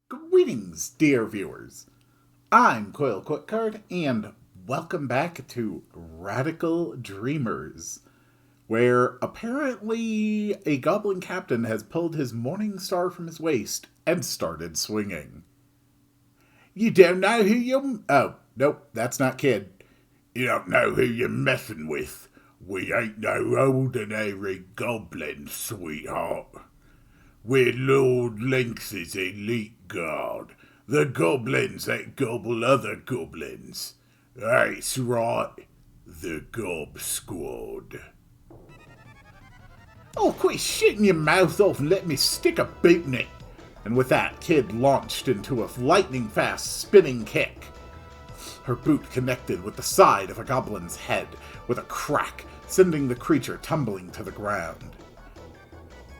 Greetings, dear viewers. I'm Coil Quickcard, and welcome back to Radical Dreamers, where apparently a goblin captain has pulled his morning star from his waist and started swinging. You don't know who you... Oh, nope, that's not Kid. You don't know who you're messing with. We ain't no ordinary goblin, sweetheart. We're Lord Lynx's elite guard. The goblins that gobble other goblins. That's right. The Gob Squad. Oh, quit shitting your mouth off and let me stick a boot in it. And with that, Kid launched into a lightning-fast spinning kick. Her boot connected with the side of a goblin's head with a crack, sending the creature tumbling to the ground.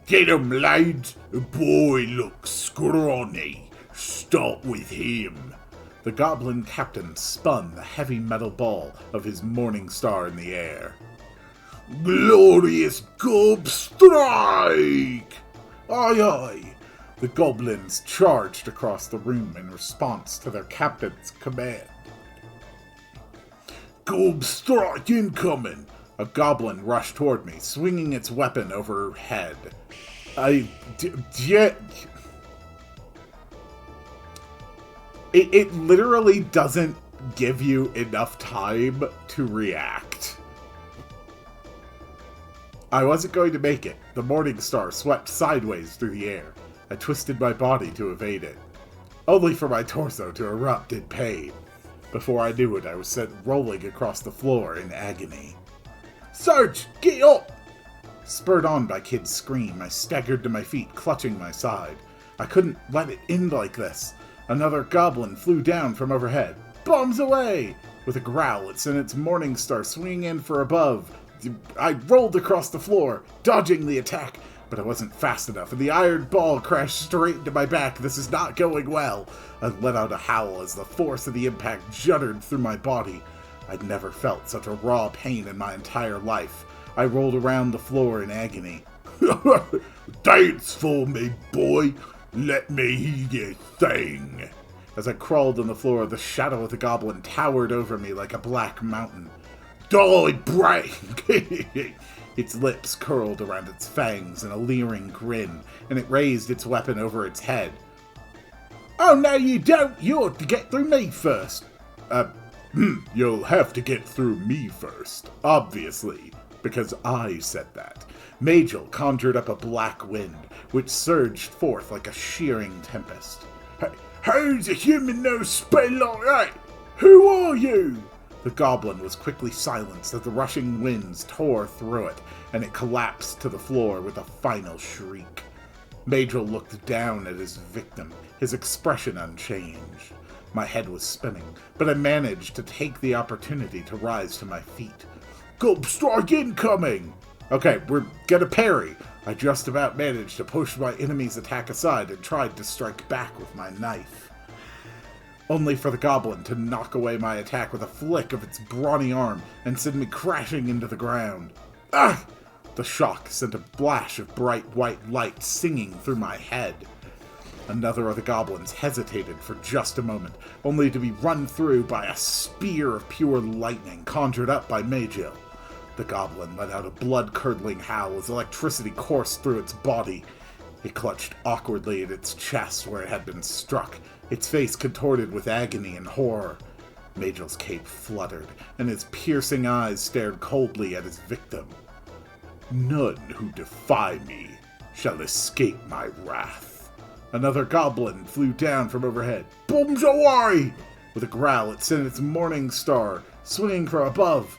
Get him, lads! The boy looks scrawny. Start with him. The goblin captain spun the heavy metal ball of his morning star in the air. Glorious gob strike! Aye, aye! The goblins charged across the room in response to their captain's command. Gob strike incoming! A goblin rushed toward me, swinging its weapon over her head. It literally doesn't give you enough time to react. I wasn't going to make it. The morning star swept sideways through the air. I twisted my body to evade it, only for my torso to erupt in pain. Before I knew it, I was sent rolling across the floor in agony. Serge, get up! Spurred on by Kid's scream, I staggered to my feet, clutching my side. I couldn't let it end like this. Another goblin flew down from overhead. Bombs away! With a growl, it sent its morning star swinging in for above. I rolled across the floor, dodging the attack, but I wasn't fast enough, and the iron ball crashed straight into my back. This is not going well. I let out a howl as the force of the impact juddered through my body. I'd never felt such a raw pain in my entire life. I rolled around the floor in agony. Dance for me, boy. Let me hear your thing. As I crawled on the floor, the shadow of the goblin towered over me like a black mountain. Die, brain! Its lips curled around its fangs in a leering grin, and it raised its weapon over its head. Oh, no you don't! You ought to get through me first. You'll have to get through me first, obviously, because I said that. Majel conjured up a black wind, which surged forth like a shearing tempest. How's a human know spell like that? Who are you? The goblin was quickly silenced as the rushing winds tore through it, and it collapsed to the floor with a final shriek. Majel looked down at his victim, his expression unchanged. My head was spinning, but I managed to take the opportunity to rise to my feet. Gob strike incoming! Okay, we're gonna parry. I just about managed to push my enemy's attack aside and tried to strike back with my knife. Only for the goblin to knock away my attack with a flick of its brawny arm and send me crashing into the ground. Ah! The shock sent a flash of bright white light singing through my head. Another of the goblins hesitated for just a moment, only to be run through by a spear of pure lightning conjured up by Majel. The goblin let out a blood-curdling howl as electricity coursed through its body. It clutched awkwardly at its chest where it had been struck, its face contorted with agony and horror. Magel's cape fluttered, and his piercing eyes stared coldly at his victim. None who defy me shall escape my wrath. Another goblin flew down from overhead. Bombs away! With a growl, it sent its morning star swinging from above.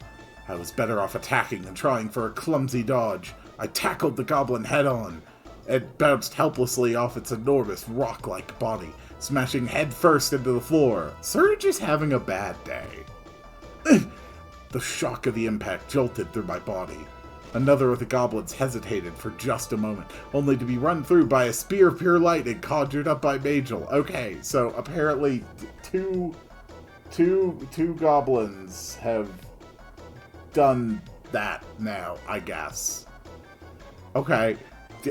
I was better off attacking than trying for a clumsy dodge. I tackled the goblin head-on. It bounced helplessly off its enormous rock-like body, smashing headfirst into the floor. Serge is having a bad day. The shock of the impact jolted through my body. Another of the goblins hesitated for just a moment, only to be run through by a spear of pure lightning conjured up by Majel. Okay, so apparently two goblins have done that now, I guess. Okay.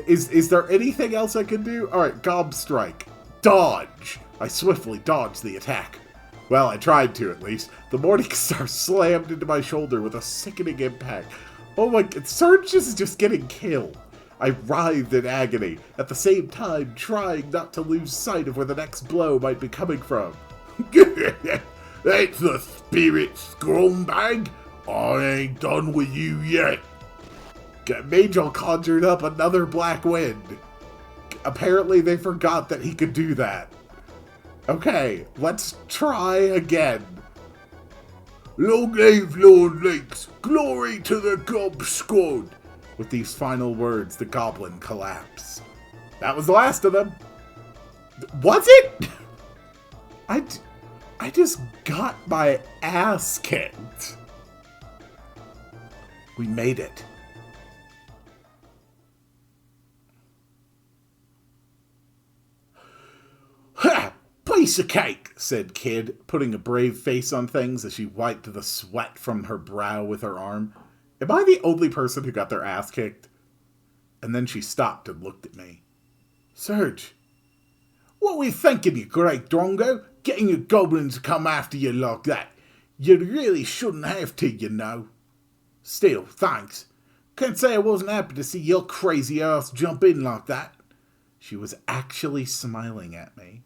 Is there anything else I can do? Alright, Gob Strike. Dodge! I swiftly dodged the attack. Well, I tried to, at least. The morning star slammed into my shoulder with a sickening impact. Oh my god, Serge is just getting killed. I writhed in agony, at the same time trying not to lose sight of where the next blow might be coming from. That's the spirit, scumbag! I ain't done with you yet. Majel conjured up another black wind. Apparently they forgot that he could do that. Okay, let's try again. Long live Lord Lakes, glory to the Gob Squad. With these final words, the goblin collapsed. That was the last of them. Was it? I just got my ass kicked. We made it. Ha! Piece of cake, said Kid, putting a brave face on things as she wiped the sweat from her brow with her arm. Am I the only person who got their ass kicked? And then she stopped and looked at me. Serge, what were you thinking, you great drongo? Getting a goblin to come after you like that. You really shouldn't have to, you know. Still, thanks. Can't say I wasn't happy to see your crazy ass jump in like that. She was actually smiling at me.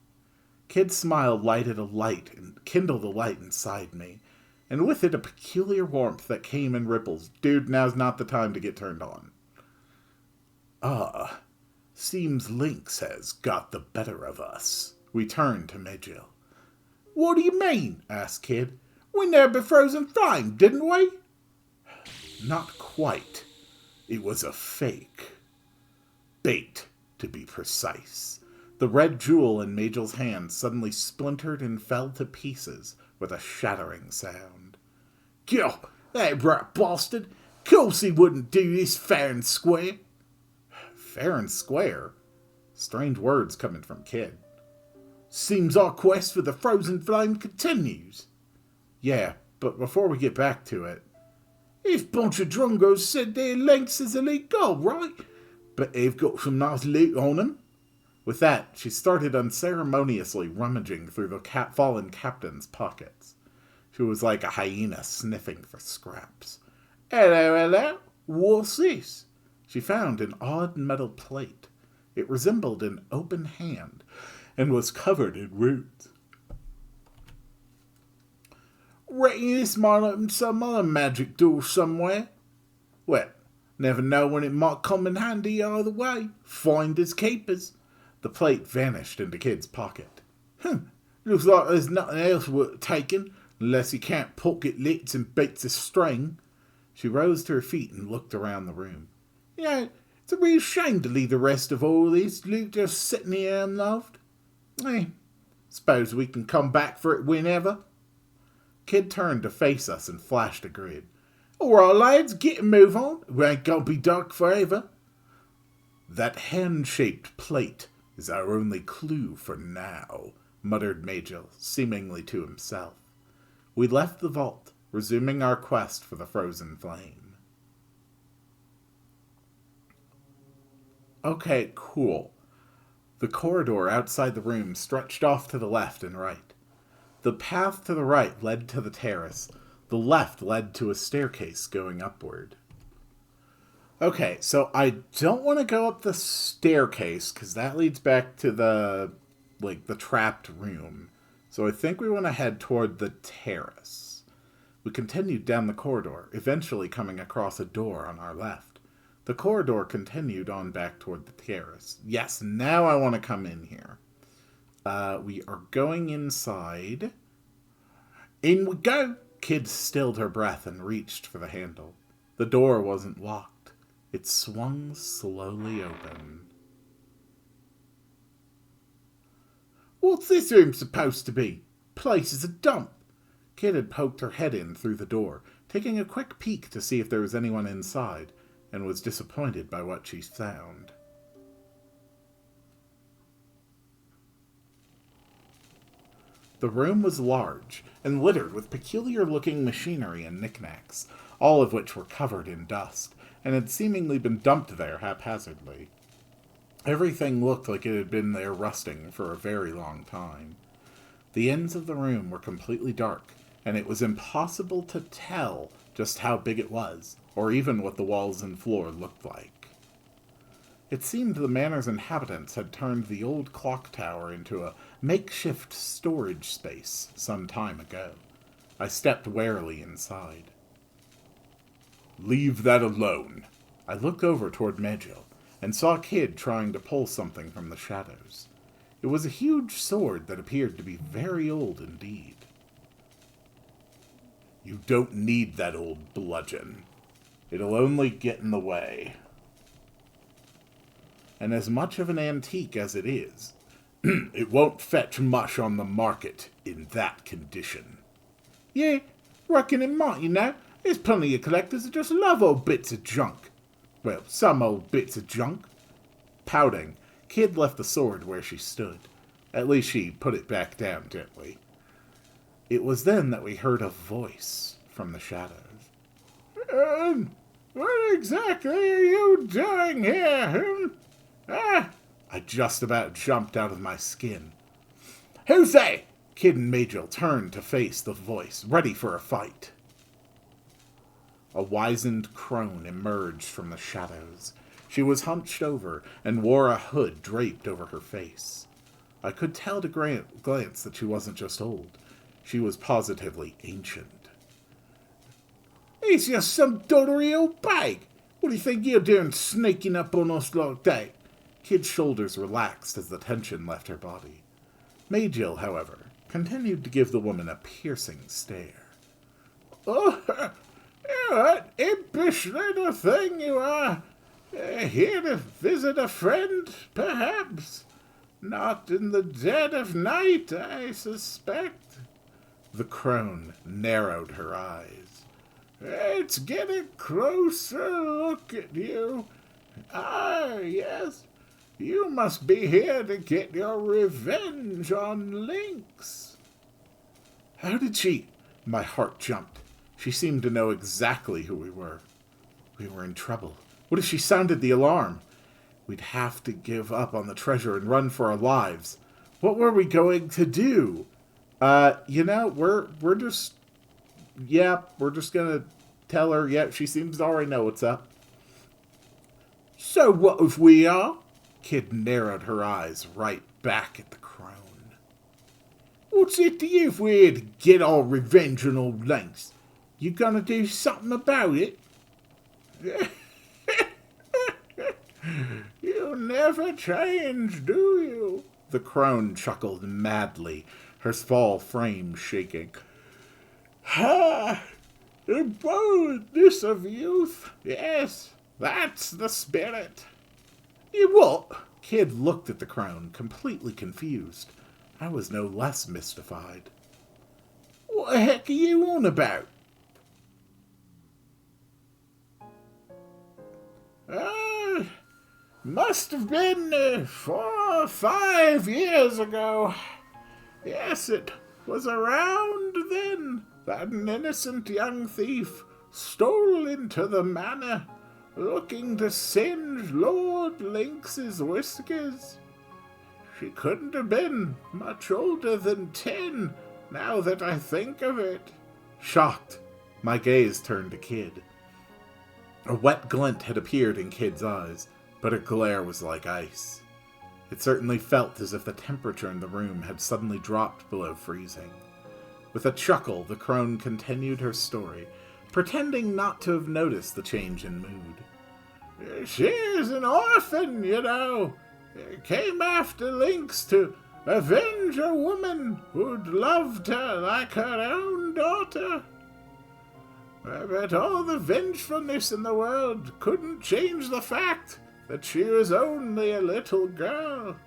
Kid's smile lighted a light and kindled a light inside me, and with it a peculiar warmth that came in ripples. Dude, now's not the time to get turned on. Ah, seems Lynx has got the better of us. We turned to Majel. What do you mean? Asked Kid. We never frozen flame, didn't we? Not quite. It was a fake. Bait, to be precise. The red jewel in Majel's hand suddenly splintered and fell to pieces with a shattering sound. Gah, that rat bastard! Course he wouldn't do this fair and square. Fair and square? Strange words coming from Kid. Seems our quest for the frozen flame continues. Yeah, but before we get back to it, this bunch of drungos said their lengths is illegal, right? But they've got some nice loot on them. With that, she started unceremoniously rummaging through the fallen captain's pockets. She was like a hyena sniffing for scraps. Hello, hello, what's this? She found an odd metal plate. It resembled an open hand and was covered in runes. Reckon this might open some other magic door somewhere. Well, never know when it might come in handy either way. Finders keepers. The plate vanished into Kid's pocket. Looks like there's nothing else worth taking, unless you can't pocket licks and bits of string. She rose to her feet and looked around the room. You know, it's a real shame to leave the rest of all this loot just sitting here unloved. Suppose we can come back for it whenever. Kid turned to face us and flashed a grin. All right, lads, get a move on. We ain't gonna be dark forever. That hand-shaped plate is our only clue for now, muttered Majel, seemingly to himself. We left the vault, resuming our quest for the frozen flame. Okay, cool. The corridor outside the room stretched off to the left and right. The path to the right led to the terrace. The left led to a staircase going upward. Okay, so I don't want to go up the staircase, because that leads back to the trapped room. So I think we want to head toward the terrace. We continued down the corridor, eventually coming across a door on our left. The corridor continued on back toward the terrace. Yes, now I want to come in here. We are going inside. In we go! Kid stilled her breath and reached for the handle. The door wasn't locked. It swung slowly open. What's this room supposed to be? Place is a dump. Kid had poked her head in through the door, taking a quick peek to see if there was anyone inside, and was disappointed by what she found. The room was large and littered with peculiar-looking machinery and knickknacks, all of which were covered in dust, and had seemingly been dumped there haphazardly. Everything looked like it had been there rusting for a very long time. The ends of the room were completely dark, and it was impossible to tell just how big it was, or even what the walls and floor looked like. It seemed the manor's inhabitants had turned the old clock tower into a makeshift storage space some time ago. I stepped warily inside. "Leave that alone." I looked over toward Medjil and saw a kid trying to pull something from the shadows. It was a huge sword that appeared to be very old indeed. "You don't need that old bludgeon. It'll only get in the way. And as much of an antique as it is, it won't fetch much on the market in that condition." "Yeah, reckon it might, you know. There's plenty of collectors that just love old bits of junk. Well, some old bits of junk." Pouting, Kid left the sword where she stood. At least she put it back down gently. It was then that we heard a voice from the shadows. "What exactly are you doing here, I just about jumped out of my skin. "Who's they?" Kid and Majel turned to face the voice, ready for a fight. A wizened crone emerged from the shadows. She was hunched over and wore a hood draped over her face. I could tell at a glance that she wasn't just old. She was positively ancient. "He's just some doddery old bag. What do you think you're doing sneaking up on us like that?" Kid's shoulders relaxed as the tension left her body. Majel, however, continued to give the woman a piercing stare. "Oh, what impish little thing you are! Here to visit a friend, perhaps? Not in the dead of night, I suspect." The crone narrowed her eyes. "Let's get a closer look at you. Ah, yes. You must be here to get your revenge on Lynx." How did she... My heart jumped. She seemed to know exactly who we were. We were in trouble. What if she sounded the alarm? We'd have to give up on the treasure and run for our lives. What were we going to do? We're just... we're just gonna tell her, she seems to already know what's up. "So what if we are?" Kid narrowed her eyes right back at the crone. "What's it to you if we're here to get our revenge on old Lynx? You gonna do something about it?" "You never change, do you?" The crone chuckled madly, her small frame shaking. "Ha! The boldness of youth. Yes, that's the spirit." "You what?" Kid looked at the crone, completely confused. I was no less mystified. "What the heck are you on about?" Must have been 4 or 5 years ago. Yes, it was around then that an innocent young thief stole into the manor, looking to singe Lord Lynx's whiskers. She couldn't have been much older than 10, now that I think of it." Shocked, my gaze turned to Kid. A wet glint had appeared in Kid's eyes, but her glare was like ice. It certainly felt as if the temperature in the room had suddenly dropped below freezing. With a chuckle, the crone continued her story, pretending not to have noticed the change in mood. "She is an orphan, you know. Came after Lynx to avenge a woman who'd loved her like her own daughter. But all the vengefulness in the world couldn't change the fact that she was only a little girl.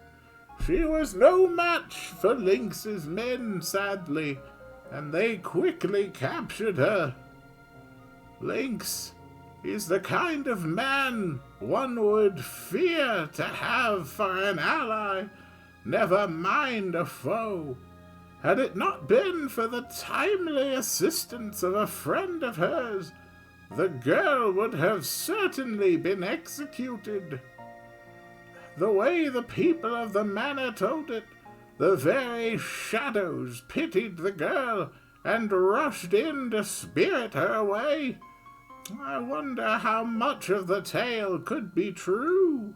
She was no match for Lynx's men, sadly, and they quickly captured her. Lynx is the kind of man one would fear to have for an ally, never mind a foe. Had it not been for the timely assistance of a friend of hers, the girl would have certainly been executed." the way the people of the manor told it, the very shadows pitied the girl and rushed in to spirit her away. I wonder how much of the tale could be true.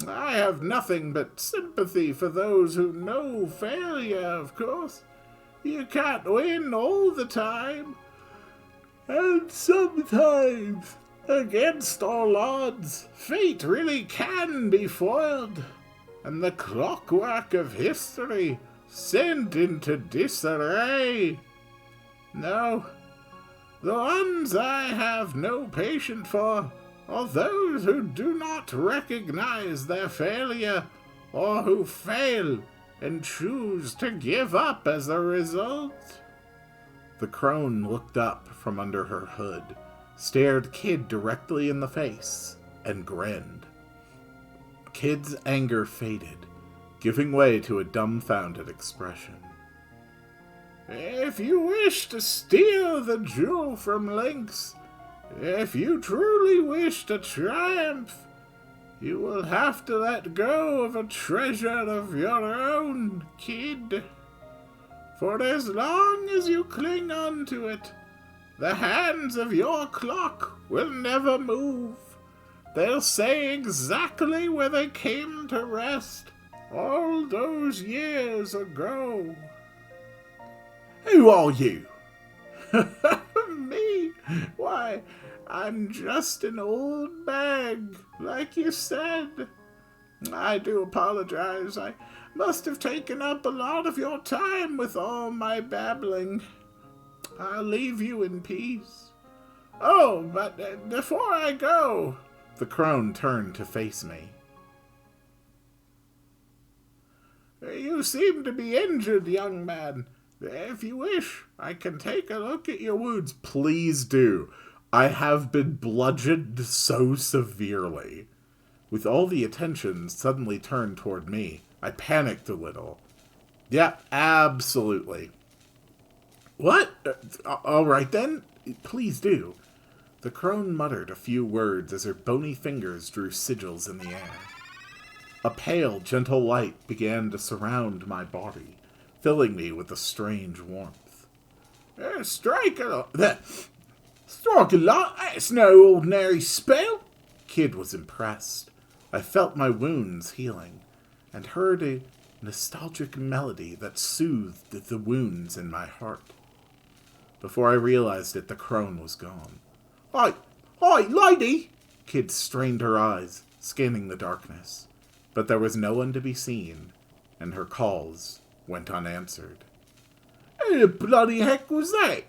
I have nothing but sympathy for those who know failure, of course. You can't win all the time. And sometimes, against all odds, fate really can be foiled, and the clockwork of history sent into disarray. No, the ones I have no patience for are those who do not recognize their failure, or who fail and choose to give up as a result. The crone looked up from under her hood, stared Kid directly in the face, and grinned. Kid's anger faded, giving way to a dumbfounded expression. If you wish to steal the jewel from Lynx, if you truly wish to triumph, you will have to let go of a treasure of your own, Kid. For as long as you cling on to it, the hands of your clock will never move. They'll say exactly where they came to rest all those years ago. Who are you? Me? Why, I'm just an old bag, like you said. I do apologize. I must have taken up a lot of your time with all my babbling. I'll leave you in peace. Oh, but before I go... The crone turned to face me. You seem to be injured, young man. If you wish, I can take a look at your wounds. Please do. I have been bludgeoned so severely. With all the attention suddenly turned toward me, I panicked a little. Yeah, absolutely. What? All right then. Please do. The crone muttered a few words as her bony fingers drew sigils in the air. A pale, gentle light began to surround my body, filling me with a strange warmth. Strike a lot. That's no ordinary spell. Kid was impressed. I felt my wounds healing, and heard a nostalgic melody that soothed the wounds in my heart. Before I realized it, the crone was gone. Hi, lady! Kid strained her eyes, scanning the darkness. But there was no one to be seen, and her calls went unanswered. Who the bloody heck was that?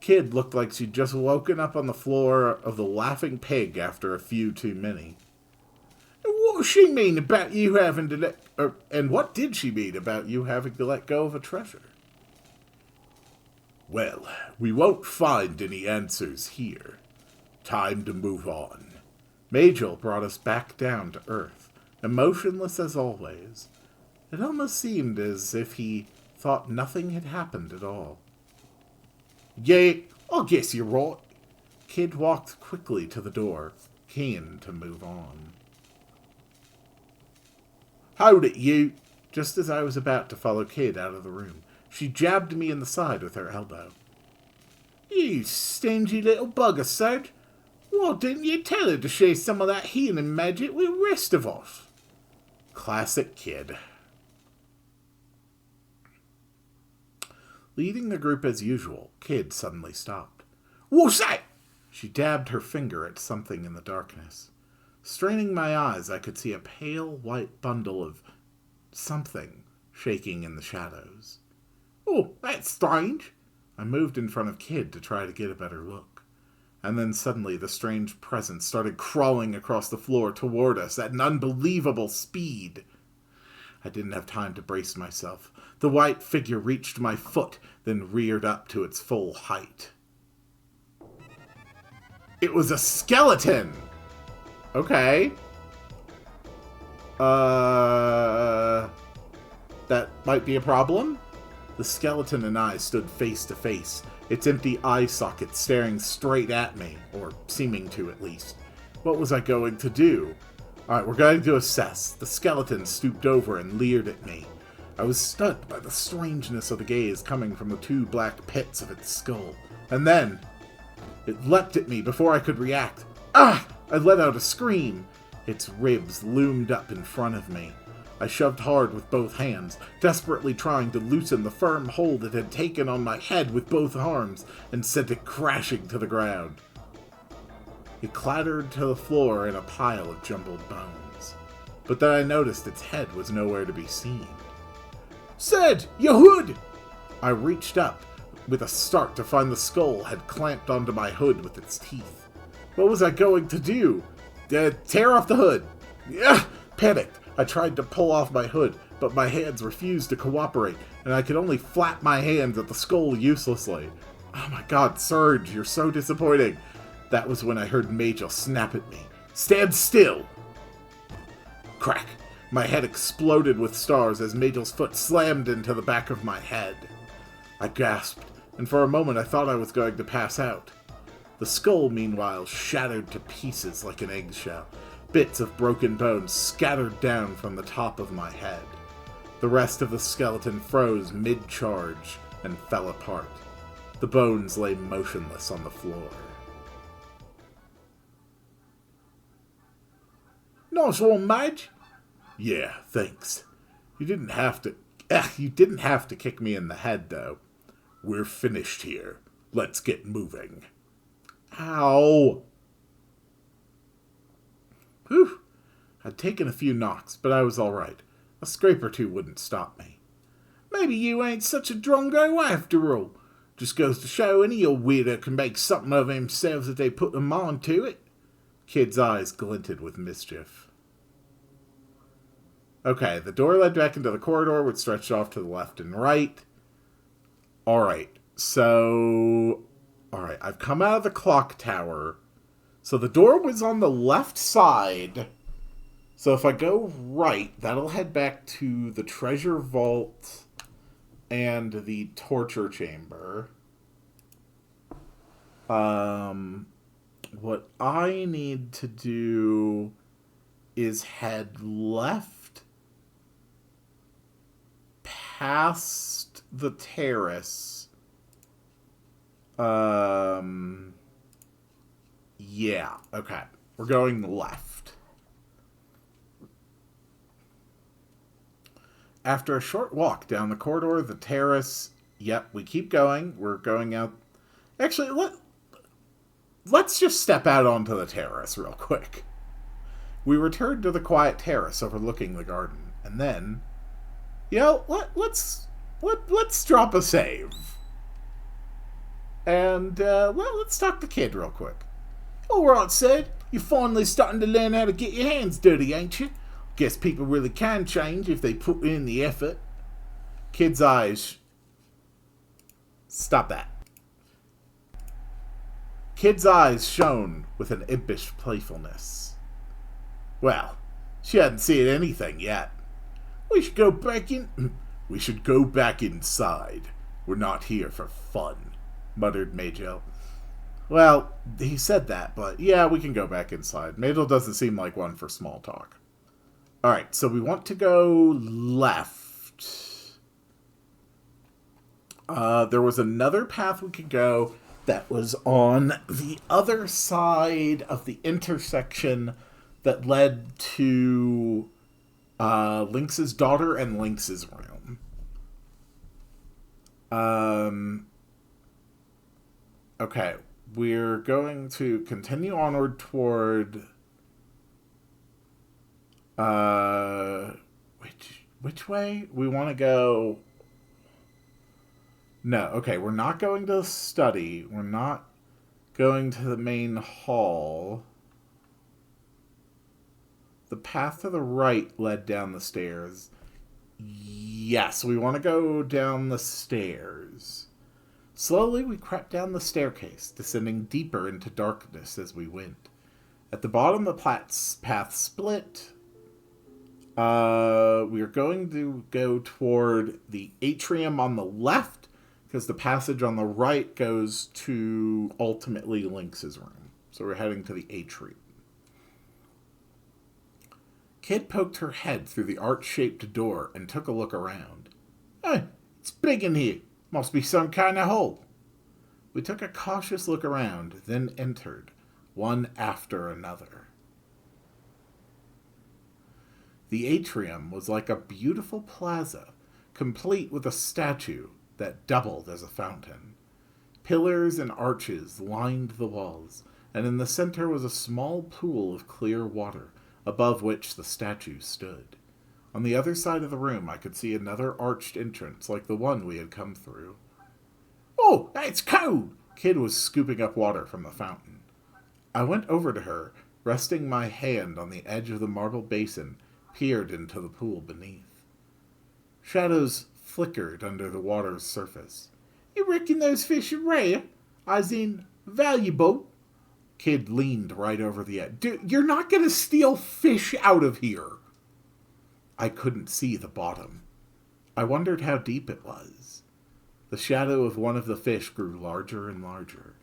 Kid looked like she'd just woken up on the floor of the Laughing Pig after a few too many. What does she mean about you having to and what did she mean about you having to let go of a treasure? Well, we won't find any answers here. Time to move on. Majel brought us back down to Earth, emotionless as always. It almost seemed as if he thought nothing had happened at all. Yeah, I guess you're right. Kid walked quickly to the door, keen to move on. Hold it, you! Just as I was about to follow Kid out of the room, she jabbed me in the side with her elbow. You stingy little bugger, Serge. Why didn't you tell her to share some of that healing magic with the rest of us? Classic Kid. Leading the group as usual, Kid suddenly stopped. What's that? She dabbed her finger at something in the darkness. Straining my eyes, I could see a pale white bundle of something shaking in the shadows. Oh, that's strange. I moved in front of Kid to try to get a better look. And then suddenly the strange presence started crawling across the floor toward us at an unbelievable speed. I didn't have time to brace myself. The white figure reached my foot, then reared up to its full height. It was a skeleton! Okay. That might be a problem? The skeleton and I stood face to face, its empty eye socket staring straight at me, or seeming to at least. What was I going to do? Alright, we're going to assess. The skeleton stooped over and leered at me. I was stunned by the strangeness of the gaze coming from the two black pits of its skull. And then, it leapt at me before I could react. Ah! I let out a scream. Its ribs loomed up in front of me. I shoved hard with both hands, desperately trying to loosen the firm hold it had taken on my head with both arms, and sent it crashing to the ground. It clattered to the floor in a pile of jumbled bones. But then I noticed its head was nowhere to be seen. Serge, your hood! I reached up with a start to find the skull had clamped onto my hood with its teeth. What was I going to do? Tear off the hood. Yeah, panicked. I tried to pull off my hood, but my hands refused to cooperate, and I could only flap my hands at the skull uselessly. Oh my god, Serge, you're so disappointing. That was when I heard Majel snap at me. Stand still! Crack! My head exploded with stars as Magel's foot slammed into the back of my head. I gasped, and for a moment I thought I was going to pass out. The skull, meanwhile, shattered to pieces like an eggshell. Bits of broken bone scattered down from the top of my head. The rest of the skeleton froze mid-charge and fell apart. The bones lay motionless on the floor. Nice one, Madge. Yeah, thanks. You didn't have to kick me in the head, though. We're finished here. Let's get moving. Ow! Whew. I'd taken a few knocks, but I was alright. A scrape or two wouldn't stop me. Maybe you ain't such a drongo after all. Just goes to show any old weirdo can make something of themselves if they put their mind to it. Kid's eyes glinted with mischief. Okay, the door led back into the corridor, which stretched off to the left and right. Alright, I've come out of the clock tower. So the door was on the left side. So if I go right, that'll head back to the treasure vault and the torture chamber. What I need to do is head left past the terrace. Yeah, okay. We're going left. After a short walk down the corridor, the terrace... Yep, we keep going. We're going out... Actually, let's just step out onto the terrace real quick. We returned to the quiet terrace overlooking the garden. And then... let's drop a save. And, let's talk to Kid real quick. Alright, Sid. You're finally starting to learn how to get your hands dirty, ain't you? Guess people really can change if they put in the effort. Kid's eyes... Stop that. Kid's eyes shone with an impish playfulness. Well, she hadn't seen anything yet. We should go back inside. We're not here for fun, muttered Majel. Well, he said that, but yeah, we can go back inside. Majel doesn't seem like one for small talk. Alright, so we want to go left. There was another path we could go that was on the other side of the intersection that led to Lynx's daughter and Lynx's room. Okay, we're going to continue onward toward... which way? We want to go... No, okay, we're not going to the study. We're not going to the main hall. The path to the right led down the stairs. Yes, we want to go down the stairs. Slowly, we crept down the staircase, descending deeper into darkness as we went. At the bottom, the path split. We are going to go toward the atrium on the left, because the passage on the right goes to, ultimately, Lynx's room. So we're heading to the atrium. Kid poked her head through the arch-shaped door and took a look around. "Oh, it's big in here. Must be some kind of hole." We took a cautious look around, then entered, one after another. The atrium was like a beautiful plaza, complete with a statue that doubled as a fountain. Pillars and arches lined the walls, and in the center was a small pool of clear water, above which the statue stood. On the other side of the room I could see another arched entrance like the one we had come through. "Oh, that's cold!" Kid was scooping up water from the fountain. I went over to her, resting my hand on the edge of the marble basin, peered into the pool beneath. Shadows flickered under the water's surface. "You reckon those fish are rare? As in, valuable?" Kid leaned right over the edge. "Dude, you're not going to steal fish out of here!" I couldn't see the bottom. I wondered how deep it was. The shadow of one of the fish grew larger and larger.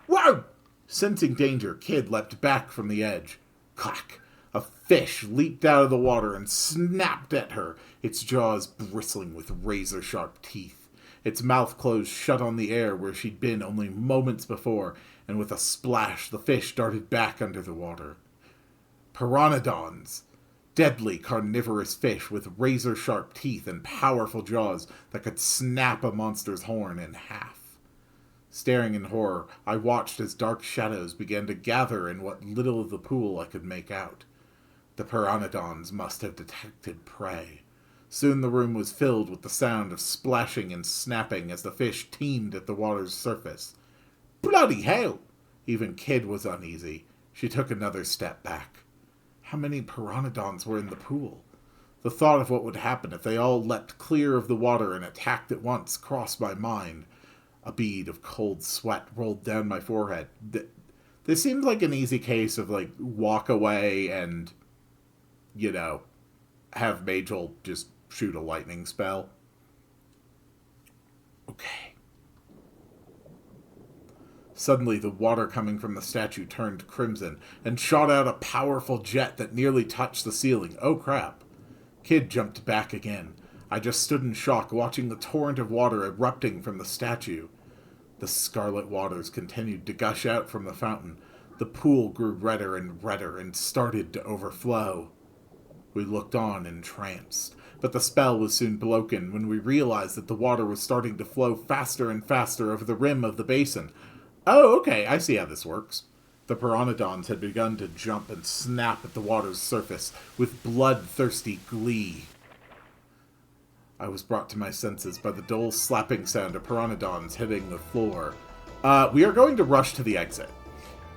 "Whoa!" Sensing danger, Kid leapt back from the edge. Clack! A fish leaped out of the water and snapped at her, its jaws bristling with razor-sharp teeth. Its mouth closed shut on the air where she'd been only moments before, and with a splash the fish darted back under the water. Pteranodons! Deadly carnivorous fish with razor-sharp teeth and powerful jaws that could snap a monster's horn in half. Staring in horror, I watched as dark shadows began to gather in what little of the pool I could make out. The pteranodons must have detected prey. Soon the room was filled with the sound of splashing and snapping as the fish teemed at the water's surface. "Bloody hell!" Even Kid was uneasy. She took another step back. How many pteranodons were in the pool? The thought of what would happen if they all leapt clear of the water and attacked at once crossed my mind. A bead of cold sweat rolled down my forehead. This seemed like an easy case of, walk away and, have Majel just shoot a lightning spell. Okay. Suddenly, the water coming from the statue turned crimson and shot out a powerful jet that nearly touched the ceiling. Oh, crap. Kid jumped back again. I just stood in shock, watching the torrent of water erupting from the statue. The scarlet waters continued to gush out from the fountain. The pool grew redder and started to overflow. We looked on entranced, but the spell was soon broken when we realized that the water was starting to flow faster and faster over the rim of the basin. Oh, okay, I see how this works. The pteranodons had begun to jump and snap at the water's surface with bloodthirsty glee. I was brought to my senses by the dull slapping sound of pteranodons hitting the floor. We are going to rush to the exit.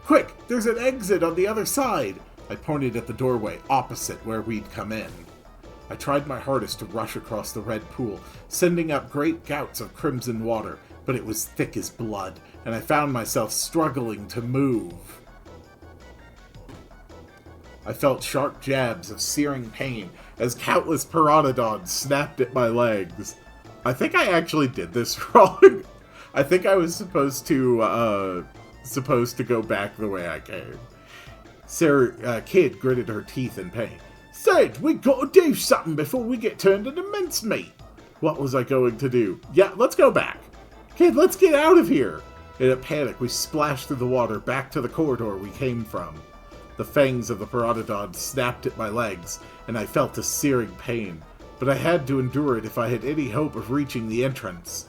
Quick, there's an exit on the other side. I pointed at the doorway opposite where we'd come in. I tried my hardest to rush across the red pool, sending up great gouts of crimson water, but it was thick as blood, and I found myself struggling to move. I felt sharp jabs of searing pain as countless pteranodons snapped at my legs. I think I actually did this wrong. I think I was supposed to go back the way I came. Kid gritted her teeth in pain. "Serge, we gotta do something before we get turned into mincemeat." What was I going to do? Yeah, let's go back. Kid, let's get out of here. In a panic, we splashed through the water back to the corridor we came from. The fangs of the pteranodon snapped at my legs, and I felt a searing pain, but I had to endure it if I had any hope of reaching the entrance.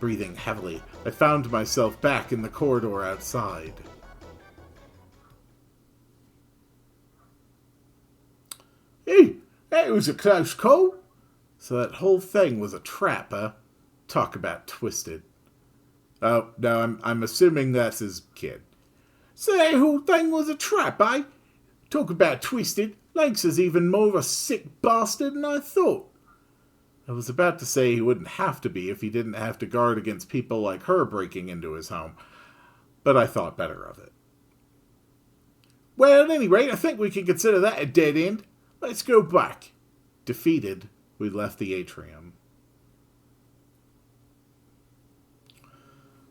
Breathing heavily, I found myself back in the corridor outside. Hey, that was a close call. So that whole thing was a trap, huh? Talk about twisted. Oh, no, I'm assuming that's his kid. So that whole thing was a trap, eh? Talk about twisted. Lanks is even more of a sick bastard than I thought. I was about to say he wouldn't have to be if he didn't have to guard against people like her breaking into his home, but I thought better of it. Well, at any rate, I think we can consider that a dead end. Let's go back. Defeated, we left the atrium.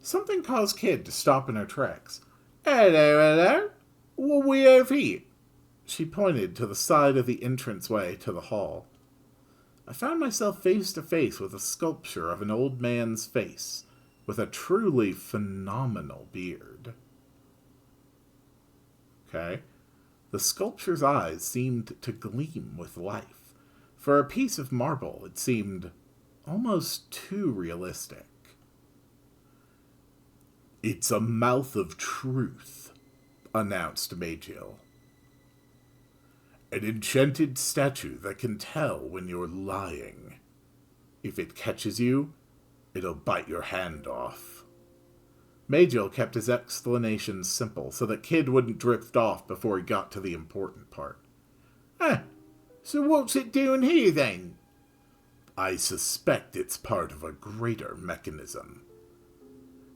Something caused Kid to stop in her tracks. Hello. What we have here? She pointed to the side of the entranceway to the hall. I found myself face to face with a sculpture of an old man's face, with a truly phenomenal beard. Okay. The sculpture's eyes seemed to gleam with life. For a piece of marble, it seemed almost too realistic. "It's a mouth of truth," announced Magiel. "An enchanted statue that can tell when you're lying. If it catches you, it'll bite your hand off." Magiel kept his explanations simple so that Kid wouldn't drift off before he got to the important part. So what's it doing here then?" "I suspect it's part of a greater mechanism."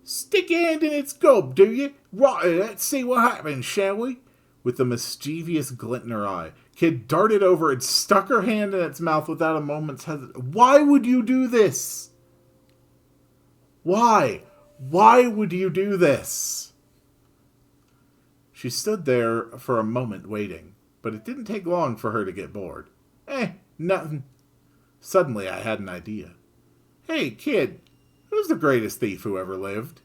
"Stick your hand in its gob, do you? Right, let's see what happens, shall we?" With a mischievous glint in her eye, Kid darted over and stuck her hand in its mouth without a moment's hesitation. "Why would you do this? Why? Why would you do this?" She stood there for a moment waiting, but it didn't take long for her to get bored. Nothing. Suddenly I had an idea. "Hey, Kid, who's the greatest thief who ever lived?"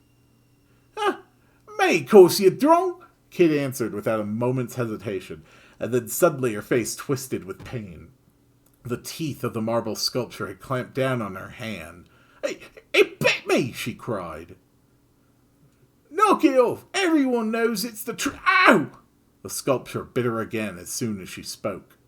"Me, course you drunk," Kid answered without a moment's hesitation, and then suddenly her face twisted with pain. The teeth of the marble sculpture had clamped down on her hand. It bit me!" she cried. "Knock it off! Everyone knows it's the truth." "Ow!" The sculpture bit her again as soon as she spoke.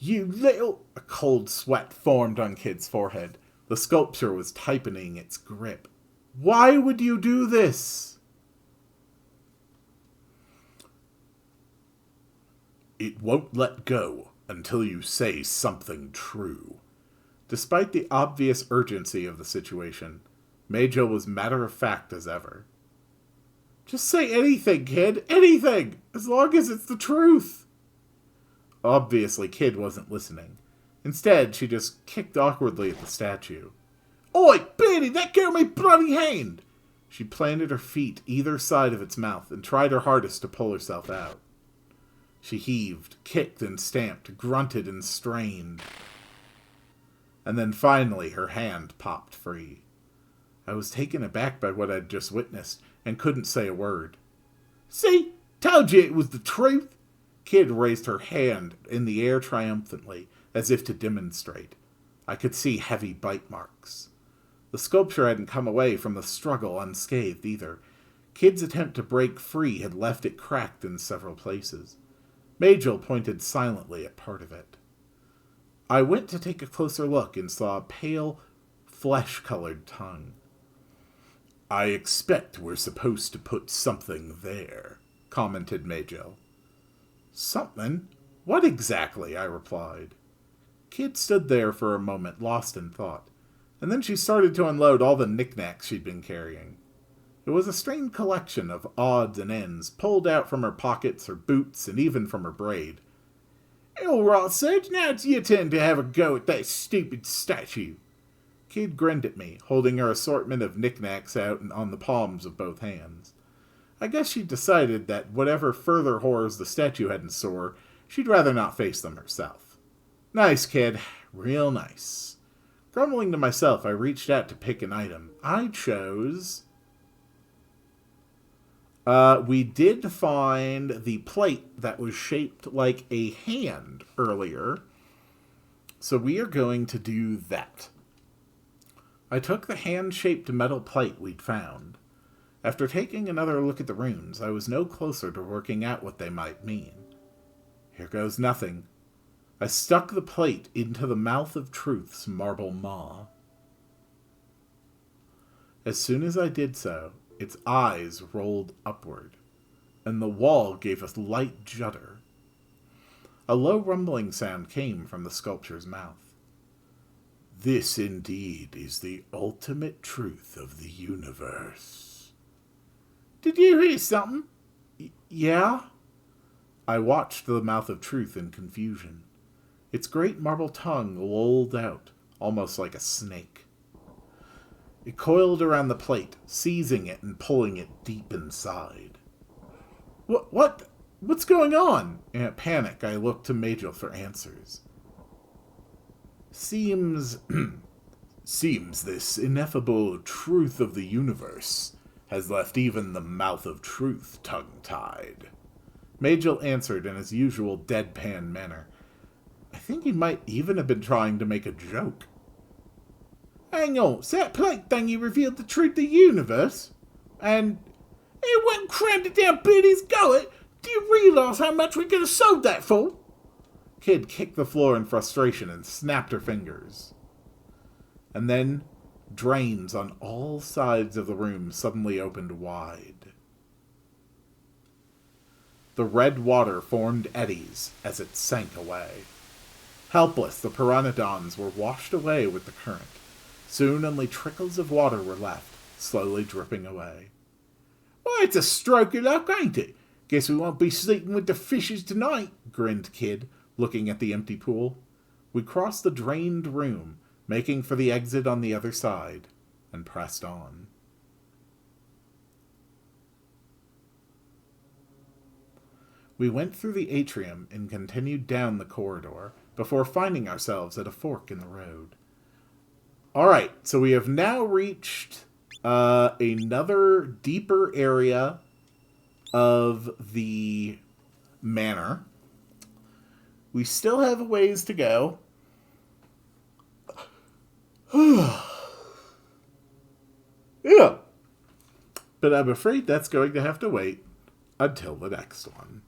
You little..." A cold sweat formed on Kid's forehead. The sculpture was tightening its grip. "Why would you do this?" "It won't let go until you say something true." Despite the obvious urgency of the situation, Majel was matter-of-fact as ever. "Just say anything, Kid. Anything! As long as it's the truth." Obviously, Kid wasn't listening. Instead, she just kicked awkwardly at the statue. "Oi, Beardy, let go of me bloody hand!" She planted her feet either side of its mouth and tried her hardest to pull herself out. She heaved, kicked and stamped, grunted and strained. And then finally her hand popped free. I was taken aback by what I'd just witnessed and couldn't say a word. "See? Told you it was the truth!" Kid raised her hand in the air triumphantly, as if to demonstrate. I could see heavy bite marks. The sculpture hadn't come away from the struggle unscathed either. Kid's attempt to break free had left it cracked in several places. Majel pointed silently at part of it. I went to take a closer look and saw a pale, flesh-colored tongue. "I expect we're supposed to put something there," commented Majel. "Something? What exactly?" I replied. Kid stood there for a moment, lost in thought, and then she started to unload all the knickknacks she'd been carrying. It was a strange collection of odds and ends, pulled out from her pockets, her boots, and even from her braid. "All right, Serge, now it's your turn to have a go at that stupid statue." Kid grinned at me, holding her assortment of knickknacks out on the palms of both hands. I guess she'd decided that whatever further horrors the statue had in store, she'd rather not face them herself. Nice, Kid. Real nice. Grumbling to myself, I reached out to pick an item. I chose... we did find the plate that was shaped like a hand earlier, so we are going to do that. I took the hand-shaped metal plate we'd found. After taking another look at the runes, I was no closer to working out what they might mean. Here goes nothing. I stuck the plate into the mouth of Truth's marble maw. As soon as I did so, its eyes rolled upward, and the wall gave a light judder. A low rumbling sound came from the sculpture's mouth. "This indeed is the ultimate truth of the universe." "Did you hear something?" Yeah? I watched the mouth of Truth in confusion. Its great marble tongue lolled out, almost like a snake. It coiled around the plate, seizing it and pulling it deep inside. What? What's going on? In a panic, I looked to Majel for answers. Seems this ineffable truth of the universe has left even the mouth of truth tongue-tied. Majel answered in his usual deadpan manner. I think he might even have been trying to make a joke. Hang on, so that plate thingy revealed the truth of the universe? And it went and crammed it down Biddy's gullet? Do you realize how much we could have sold that for? Kid kicked the floor in frustration and snapped her fingers. And then drains on all sides of the room suddenly opened wide. The red water formed eddies as it sank away. Helpless, the pteranodons were washed away with the current. Soon only trickles of water were left, slowly dripping away. Well, it's a stroke of luck, ain't it? Guess we won't be sleeping with the fishes tonight, grinned Kid, looking at the empty pool. We crossed the drained room, making for the exit on the other side, and pressed on. We went through the atrium and continued down the corridor before finding ourselves at a fork in the road. Alright, so we have now reached another deeper area of the manor. We still have a ways to go. Yeah. But I'm afraid that's going to have to wait until the next one.